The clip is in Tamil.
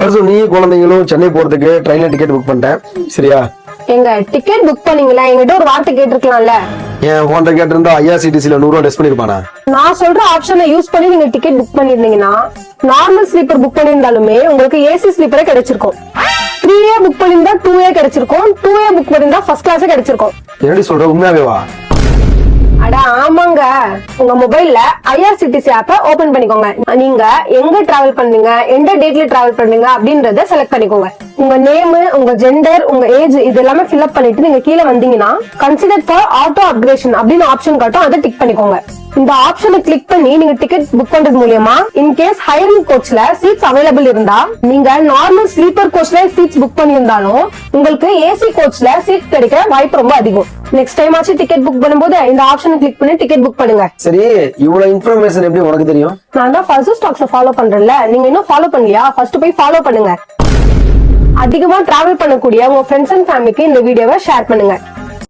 நீ குழந்தைங்களும் சென்னை போறதுக்கு ட்ரெயின்ல டிக்கெட் புக் பண்ணிட்டேன் சரியா? எங்க டிக்கெட் புக் பண்ணீங்களா? எங்கிட்ட ஒரு வார்த்தை கேட்டிருக்கலாம்ல. என் போன்ல கேட்டிருந்தா IRCTCல 100 ரூபா டெஸ்ட் பண்ணிருப்பானா? நான் சொல்ற ஆப்ஷனை யூஸ் பண்ணி நீங்க டிக்கெட் புக் பண்ணிருந்தீங்கன்னா நார்மல் ஸ்லீப்பர் புக் பண்ணிருந்தாலுமே உங்களுக்கு ஏசி ஸ்லீப்பரே கிடைச்சிருக்கும். 3A புக் பண்ணிருந்தா 2A கிடைச்சிருக்கும். 2A புக் பண்ணிருந்தா ஃபர்ஸ்ட் கிளாஸே கிடைச்சிருக்கும். என்னடி சொல்ற, உண்மையாவே வா? அட ஆமாங்க, உங்க மொபைல்ல IRCTC ஆப்ப ஓபன் பண்ணிக்கோங்க. நீங்க எங்க டிராவல் பண்ணீங்க, எந்த டேட்ல டிராவல் பண்ணீங்க அப்படின்றத செலக்ட் பண்ணிக்கோங்க. உங்க நேம், உங்க ஜெண்டர், உங்க ஏஜ் இது எல்லாமே ஃபில் அப் பண்ணிட்டு நீங்க கீழே வந்தீங்கன்னா கன்சிடர் ஃபார் ஆட்டோ அப்கிரேஷன் அப்படின்னு ஆப்ஷன் காட்டும். அதை டிக் பண்ணிக்கோங்க. இந்த ஆப்ஷனை கிளிக் பண்ணி நீங்க டிக்கெட் புக் பண்றது மூலமா இன் கேஸ் ஹையரிங் கோச்ல சீட்ஸ் அவைலபிள் இருந்தா நீங்க நார்மல் ஸ்லீப்பர் கோச்ல சீட்ஸ் புக் பண்ணியிருந்தாலும் உங்களுக்கு ஏசி கோச்ல சீட் கிடைக்க வாய்ப்பு ரொம்ப அதிகம். நெக்ஸ்ட் டைம் ஆச்சு டிக்கெட் புக் பண்ணும்போது இந்த ஆப்ஷனை கிளிக் பண்ணி டிக்கெட் புக் பண்ணுங்க. சரி, இவ்வளவு இன்ஃபர்மேஷன் எப்படி உனக்கு தெரியும்? நான் தான் ஃபர்ஸ்ட் ஸ்டாக்ஸ் ஃபாலோ பண்றேன்ல, நீங்க இன்னும் ஃபாலோ பண்ணலையா? ஃபர்ஸ்ட் போய் ஃபாலோ பண்ணுங்க. அதிகமா டிராவல் பண்ணக்கூடிய உங்க ஃப்ரெண்ட்ஸ் அண்ட் ஃபேமிலிக்கு இந்த வீடியோவை ஷேர் பண்ணுங்க.